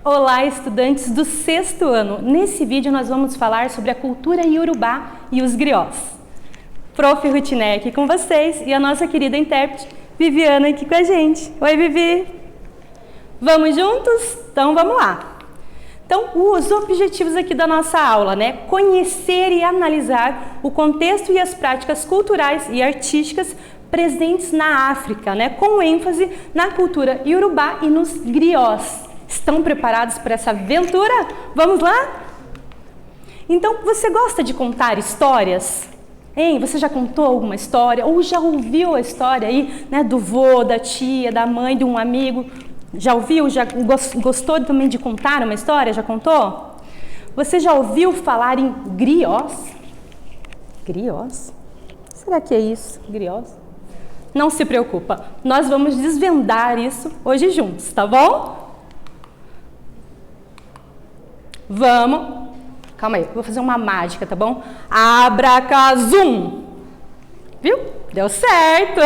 Olá, estudantes do 6º ano! Nesse vídeo nós vamos falar sobre a cultura iorubá e os griós. Prof. Rutiné aqui com vocês e a nossa querida intérprete Viviana aqui com a gente. Oi, Vivi! Vamos juntos? Então vamos lá! Então, os objetivos aqui da nossa aula, né? Conhecer e analisar o contexto e as práticas culturais e artísticas presentes na África, né? Com ênfase na cultura iorubá e nos griós. Estão preparados para essa aventura? Vamos lá? Então, você gosta de contar histórias? Hein? Você já contou alguma história? Ou já ouviu a história aí, né? Do vô, da tia, da mãe, de um amigo? Já ouviu? Já gostou também de contar uma história? Já contou? Você já ouviu falar em griós? Griós? Será que é isso? Griós? Não se preocupa, nós vamos desvendar isso hoje juntos, tá bom? Vamos. Calma aí, vou fazer uma mágica, tá bom? Abracazum! Viu? Deu certo!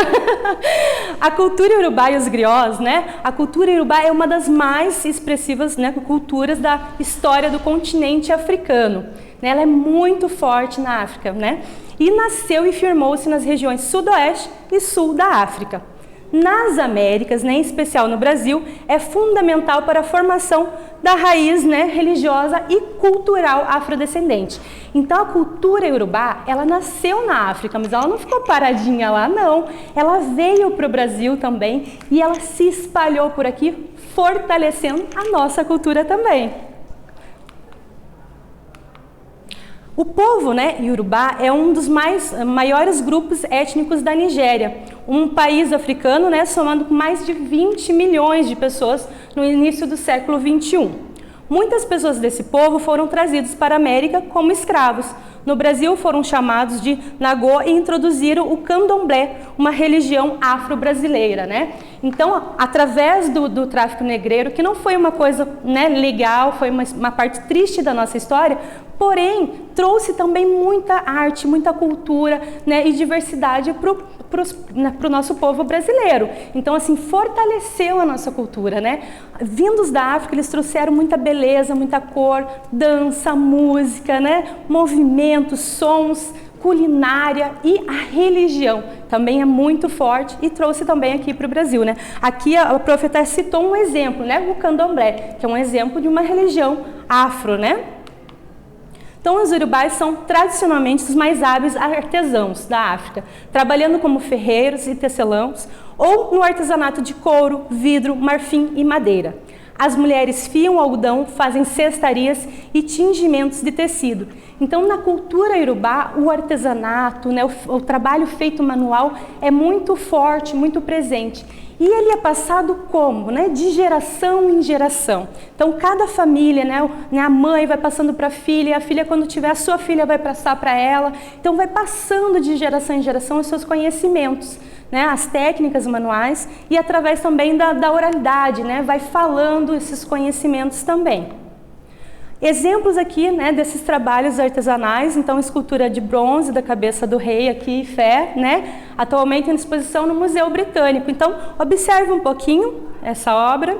A cultura iorubá e os griós, né? A cultura iorubá é uma das mais expressivas, né, culturas da história do continente africano. Ela é muito forte na África, né? E nasceu e firmou-se nas regiões sudoeste e sul da África. Nas Américas, né, em especial no Brasil, é fundamental para a formação da raiz, né, religiosa e cultural afrodescendente. Então, a cultura iorubá, ela nasceu na África, mas ela não ficou paradinha lá, não. Ela veio para o Brasil também e ela se espalhou por aqui, fortalecendo a nossa cultura também. O povo, né, iorubá é um dos maiores grupos étnicos da Nigéria, um país africano, né, somando com mais de 20 milhões de pessoas no início do século XXI. Muitas pessoas desse povo foram trazidas para a América como escravos. No Brasil foram chamados de Nagô e introduziram o candomblé, uma religião afro-brasileira, né? Então, através do tráfico negreiro, que não foi uma coisa, né, legal, foi uma parte triste da nossa história, porém, trouxe também muita arte, muita cultura, né, e diversidade para o nosso povo brasileiro. Então, assim, fortaleceu a nossa cultura, né? Vindos da África, eles trouxeram muita beleza, muita cor, dança, música, né, movimentos, sons, culinária e a religião também é muito forte e trouxe também aqui para o Brasil, né? Aqui a prof até citou um exemplo, né? O candomblé, que é um exemplo de uma religião afro, né? Então, os iorubás são tradicionalmente os mais hábeis artesãos da África, trabalhando como ferreiros e tecelãos ou no artesanato de couro, vidro, marfim e madeira. As mulheres fiam algodão, fazem cestarias e tingimentos de tecido. Então, na cultura iorubá, o artesanato, né, o trabalho feito manual é muito forte, muito presente. E ele é passado como? Né? De geração em geração. Então, cada família, né, a mãe vai passando para a filha quando tiver a sua filha vai passar para ela. Então, vai passando de geração em geração os seus conhecimentos, né, as técnicas manuais e através também da oralidade, né, vai falando esses conhecimentos também. Exemplos aqui, né, desses trabalhos artesanais, então escultura de bronze da cabeça do rei aqui, Fé, né, atualmente em exposição no Museu Britânico. Então, observe um pouquinho essa obra.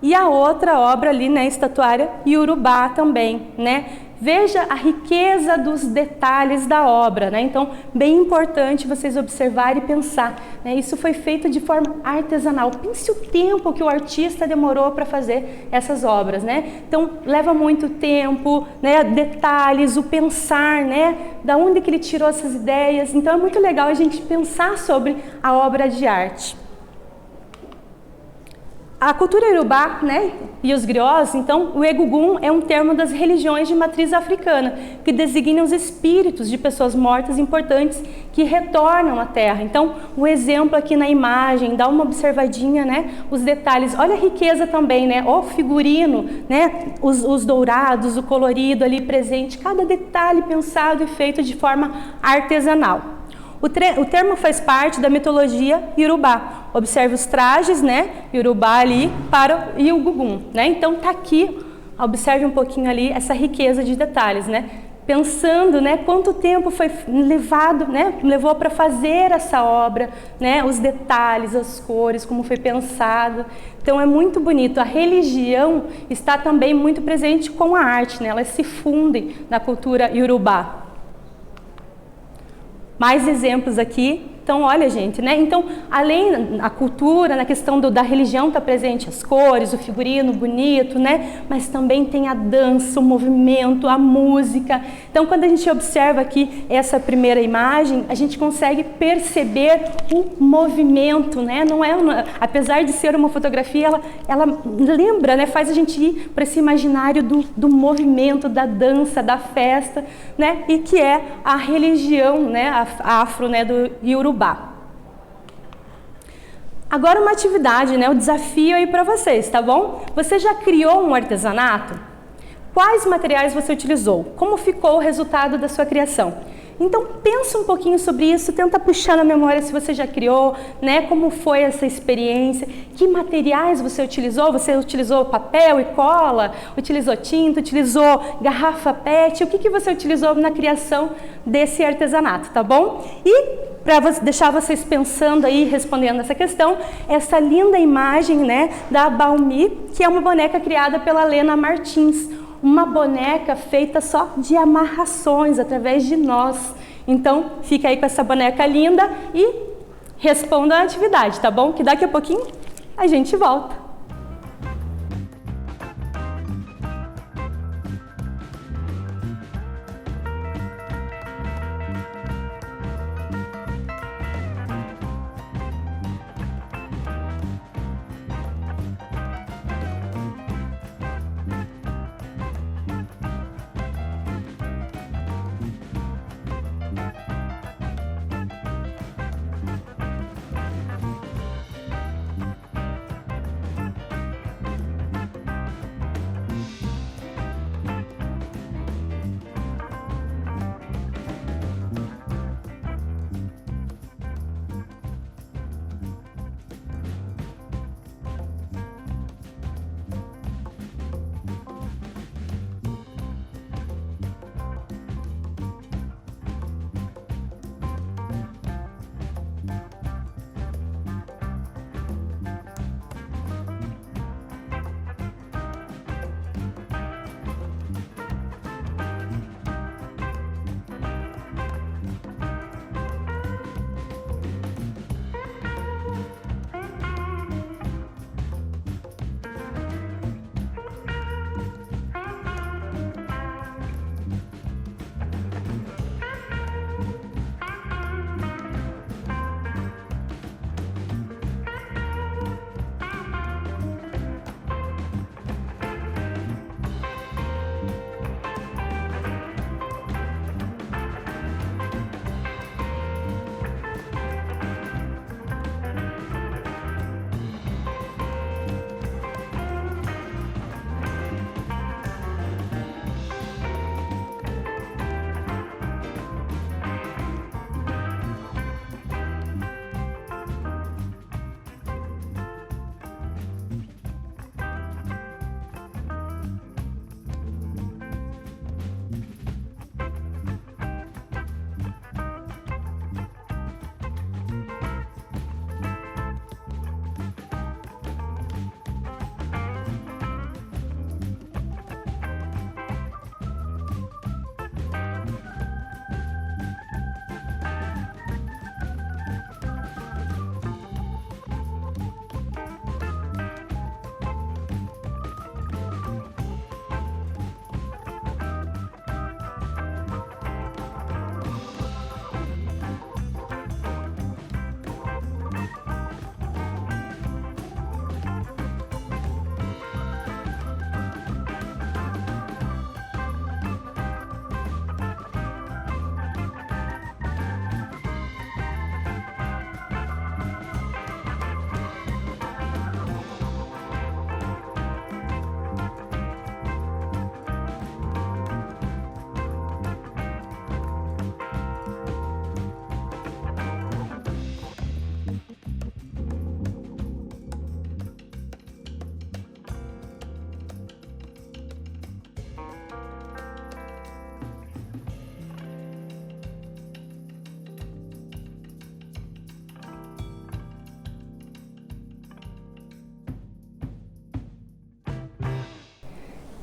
E a outra obra ali, né, estatuária iorubá também, né. Veja a riqueza dos detalhes da obra, né? Então, bem importante vocês observarem e pensar, né? Isso foi feito de forma artesanal. Pense o tempo que o artista demorou para fazer essas obras, né? Então, leva muito tempo, né? Detalhes, o pensar, né? Da onde que ele tirou essas ideias. Então, é muito legal a gente pensar sobre a obra de arte. A cultura iorubá, né, e os griós, então, o egugum é um termo das religiões de matriz africana, que designa os espíritos de pessoas mortas importantes que retornam à terra. Então, o exemplo aqui na imagem, dá uma observadinha, né, os detalhes. Olha a riqueza também, né, o figurino, né, os dourados, o colorido ali presente, cada detalhe pensado e feito de forma artesanal. O termo faz parte da mitologia iorubá. Observe os trajes, né, iorubá ali para o gugum, né? Então tá aqui, observe um pouquinho ali essa riqueza de detalhes, né? pensando, né, quanto tempo foi levado, né, levou para fazer essa obra, né, os detalhes, as cores, como foi pensado. Então é muito bonito. A religião está também muito presente com a arte, né, elas se fundem na cultura iorubá. Mais exemplos aqui. Então, olha, gente, né? Então, além da cultura, na questão da religião está presente as cores, o figurino bonito, né? Mas também tem a dança, o movimento, a música. Então, quando a gente observa aqui essa primeira imagem, a gente consegue perceber o movimento, né? Não é apesar de ser uma fotografia, ela lembra, né? Faz a gente ir para esse imaginário do movimento, da dança, da festa, né? E que é a religião, né? A afro, né? Do Iorubá. Agora uma atividade, né? O desafio aí para vocês, tá bom? Você já criou um artesanato? Quais materiais você utilizou? Como ficou o resultado da sua criação? Então pensa um pouquinho sobre isso, tenta puxar na memória se você já criou, né? Como foi essa experiência? Que materiais você utilizou? Você utilizou papel e cola? Utilizou tinta? Utilizou garrafa PET? O que você utilizou na criação desse artesanato, tá bom? E para deixar vocês pensando aí, respondendo essa questão, essa linda imagem, né, da Baumi, que é uma boneca criada pela Lena Martins, uma boneca feita só de amarrações, através de nós. Então, fica aí com essa boneca linda e responda a atividade, tá bom? Que daqui a pouquinho a gente volta.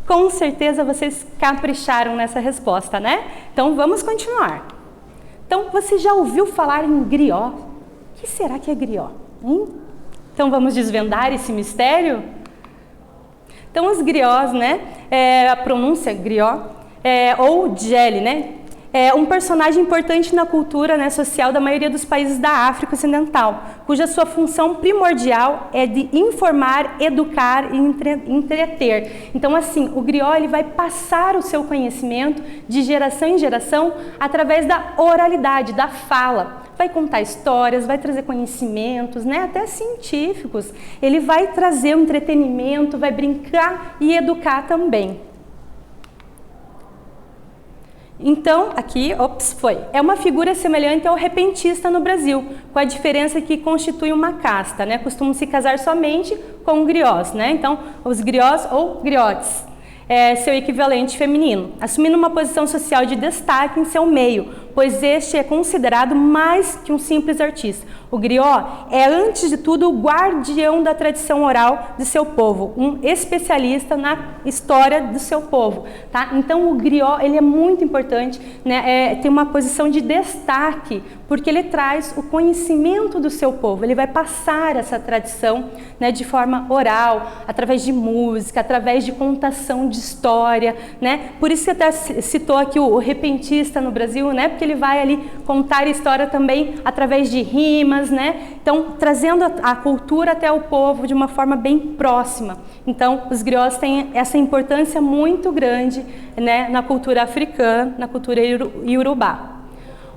Com certeza vocês capricharam nessa resposta, né? Então vamos continuar. Então você já ouviu falar em griot? O que será que é griot, hein? Então vamos desvendar esse mistério? Então os griots, né? A pronúncia griot ou Djeli, né? É um personagem importante na cultura, né, social da maioria dos países da África Ocidental, cuja sua função primordial é de informar, educar e entreter. Então, assim, o griot ele vai passar o seu conhecimento de geração em geração através da oralidade, da fala. Vai contar histórias, vai trazer conhecimentos, né, até científicos. Ele vai trazer um entretenimento, vai brincar e educar também. Então, aqui, é uma figura semelhante ao repentista no Brasil, com a diferença que constitui uma casta, né? Costumam se casar somente com griots, né? Então, os griots ou griotes, seu equivalente feminino, assumindo uma posição social de destaque em seu meio, pois este é considerado mais que um simples artista. O griot é, antes de tudo, o guardião da tradição oral de seu povo, um especialista na história do seu povo, tá? Então, o griot, ele é muito importante, né? Tem uma posição de destaque, porque ele traz o conhecimento do seu povo, ele vai passar essa tradição, né, de forma oral, através de música, através de contação de história, né? Por isso que até citou aqui o repentista no Brasil, né? Porque ele vai ali contar a história também através de rimas, né? Então, trazendo a cultura até o povo de uma forma bem próxima. Então, os griots têm essa importância muito grande, né, na cultura africana, na cultura iorubá.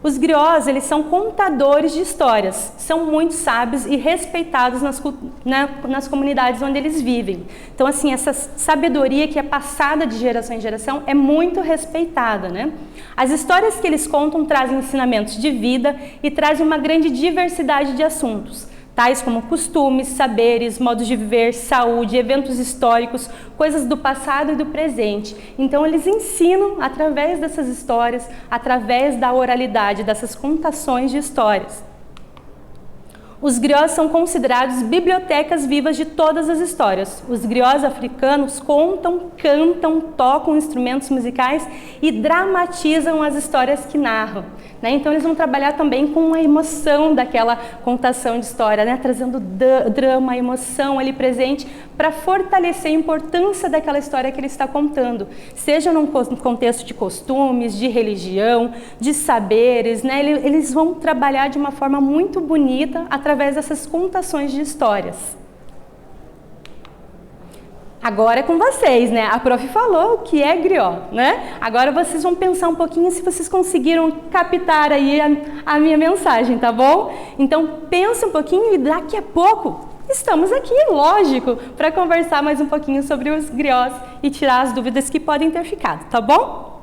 Os griots, eles são contadores de histórias, são muito sábios e respeitados nas comunidades onde eles vivem. Então, assim, essa sabedoria que é passada de geração em geração é muito respeitada, né? As histórias que eles contam trazem ensinamentos de vida e trazem uma grande diversidade de assuntos, tais como costumes, saberes, modos de viver, saúde, eventos históricos, coisas do passado e do presente. Então, eles ensinam através dessas histórias, através da oralidade, dessas contações de histórias. Os griots são considerados bibliotecas vivas de todas as histórias. Os griots africanos contam, cantam, tocam instrumentos musicais e dramatizam as histórias que narram, né? Então eles vão trabalhar também com a emoção daquela contação de história, né? Trazendo drama, emoção ali presente para fortalecer a importância daquela história que ele está contando, seja num contexto de costumes, de religião, de saberes, né? Eles vão trabalhar de uma forma muito bonita através dessas contações de histórias. Agora é com vocês, né? A prof falou o que é griot, né? Agora vocês vão pensar um pouquinho se vocês conseguiram captar aí a minha mensagem, tá bom? Então pensa um pouquinho e daqui a pouco estamos aqui, lógico, para conversar mais um pouquinho sobre os griots e tirar as dúvidas que podem ter ficado, tá bom?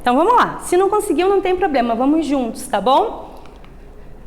Então vamos lá. Se não conseguiu, não tem problema, vamos juntos, tá bom?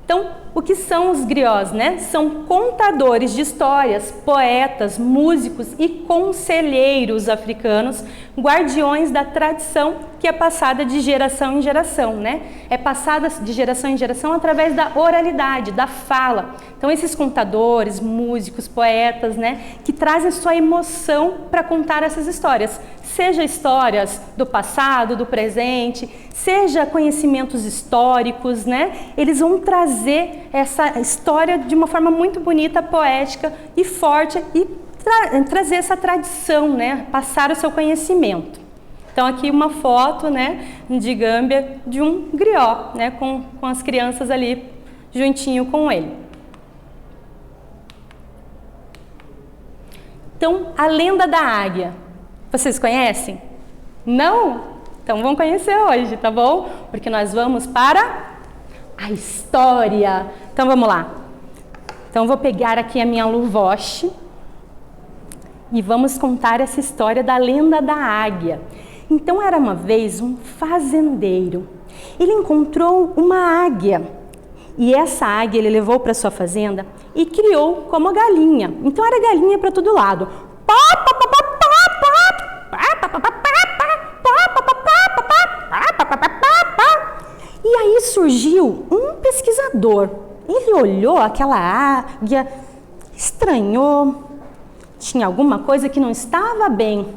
Então, o que são os griots, né? São contadores de histórias, poetas, músicos e conselheiros africanos, guardiões da tradição que é passada de geração em geração, né? É passada de geração em geração através da oralidade, da fala. Então, esses contadores, músicos, poetas, né? Que trazem sua emoção para contar essas histórias. Seja histórias do passado, do presente, seja conhecimentos históricos, né? Eles vão trazer essa história de uma forma muito bonita, poética e forte e trazer essa tradição, né? Passar o seu conhecimento. Então aqui uma foto, né, de Gâmbia de um griot, né, com as crianças ali juntinho com ele. Então, a lenda da águia. Vocês conhecem? Não? Então vamos conhecer hoje, tá bom? Porque nós vamos para a história. Então vamos lá. Então eu vou pegar aqui a minha luvoche e vamos contar essa história da lenda da águia. Então era uma vez um fazendeiro. Ele encontrou uma águia e essa águia ele levou para sua fazenda e criou como galinha. Então era galinha para todo lado. E aí surgiu um pesquisador. Ele olhou aquela águia, estranhou, tinha alguma coisa que não estava bem.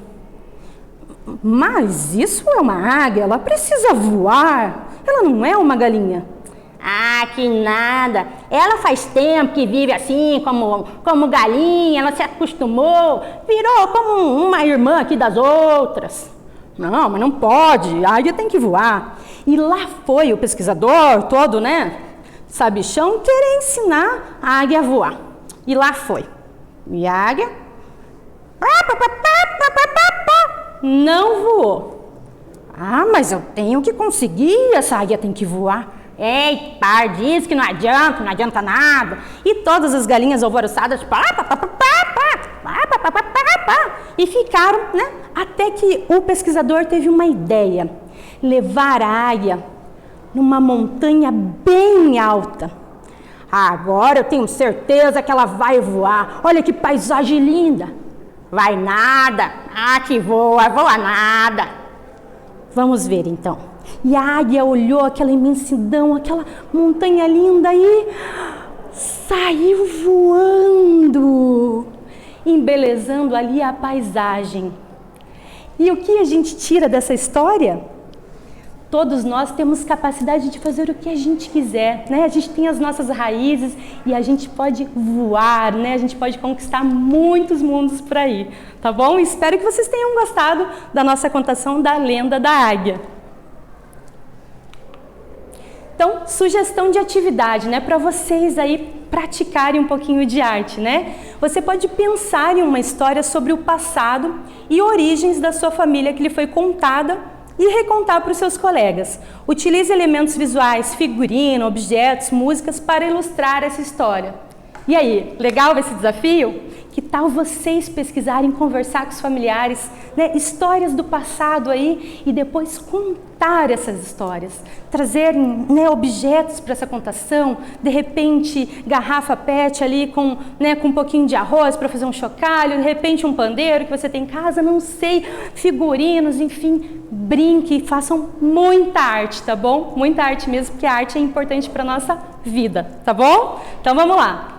Mas isso é uma águia, ela precisa voar, ela não é uma galinha. Ah, que nada, ela faz tempo que vive assim, como galinha, ela se acostumou, virou como uma irmã aqui das outras. Não, mas não pode, a águia tem que voar. E lá foi o pesquisador todo, né, sabichão, querer ensinar a águia a voar. E lá foi. E a águia não voou. Ah, mas eu tenho que conseguir, essa águia tem que voar. Ei, par, diz que não adianta nada. E todas as galinhas alvoroçadas e ficaram, né? Até que o pesquisador teve uma ideia: levar a águia numa montanha bem alta. Agora eu tenho certeza que ela vai voar. Olha que paisagem linda. Vai nada. Ah, que voa nada. Vamos ver então. E a águia olhou aquela imensidão, aquela montanha linda e saiu voando, embelezando ali a paisagem. E o que a gente tira dessa história? Todos nós temos capacidade de fazer o que a gente quiser, né? A gente tem as nossas raízes e a gente pode voar, né? A gente pode conquistar muitos mundos por aí, tá bom? Espero que vocês tenham gostado da nossa contação da lenda da águia. Então, sugestão de atividade, né, para vocês aí praticarem um pouquinho de arte, né? Você pode pensar em uma história sobre o passado e origens da sua família que lhe foi contada e recontar para os seus colegas. Utilize elementos visuais, figurino, objetos, músicas para ilustrar essa história. E aí, legal esse desafio? Que tal vocês pesquisarem, conversar com os familiares, né, histórias do passado aí e depois contar essas histórias, trazerem, né, objetos para essa contação, de repente garrafa PET ali com um pouquinho de arroz para fazer um chocalho, de repente um pandeiro que você tem em casa, não sei, figurinos, enfim, brinque, façam muita arte, tá bom? Muita arte mesmo, porque a arte é importante para nossa vida, tá bom? Então vamos lá.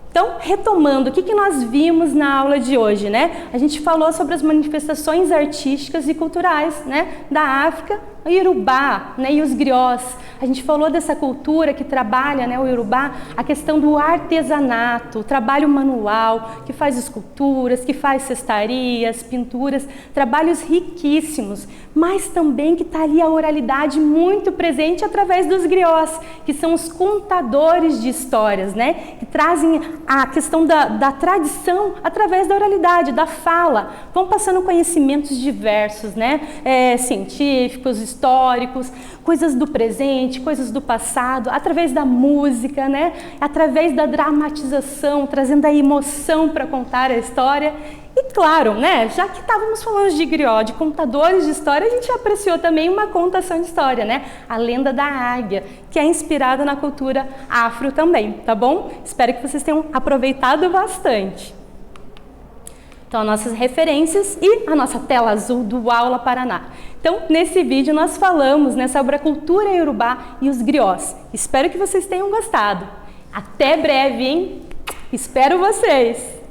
Então, retomando, o que nós vimos na aula de hoje, né? A gente falou sobre as manifestações artísticas e culturais, né, da África, o Iorubá, né, e os griots. A gente falou dessa cultura que trabalha, né, o Iorubá, a questão do artesanato, o trabalho manual, que faz esculturas, que faz cestarias, pinturas, trabalhos riquíssimos, mas também que está ali a oralidade muito presente através dos griots, que são os contadores de histórias, né, que trazem a questão da tradição através da oralidade, da fala, vão passando conhecimentos diversos, né, científicos, históricos, coisas do presente, coisas do passado, através da música, né, através da dramatização, trazendo a emoção para contar a história E claro, né, já que estávamos falando de griot, de contadores de história, a gente apreciou também uma contação de história, né? A lenda da águia, que é inspirada na cultura afro também, tá bom? Espero que vocês tenham aproveitado bastante. Então, as nossas referências e a nossa tela azul do Aula Paraná. Então, nesse vídeo nós falamos, né, sobre a cultura iorubá e os griots. Espero que vocês tenham gostado. Até breve, hein? Espero vocês!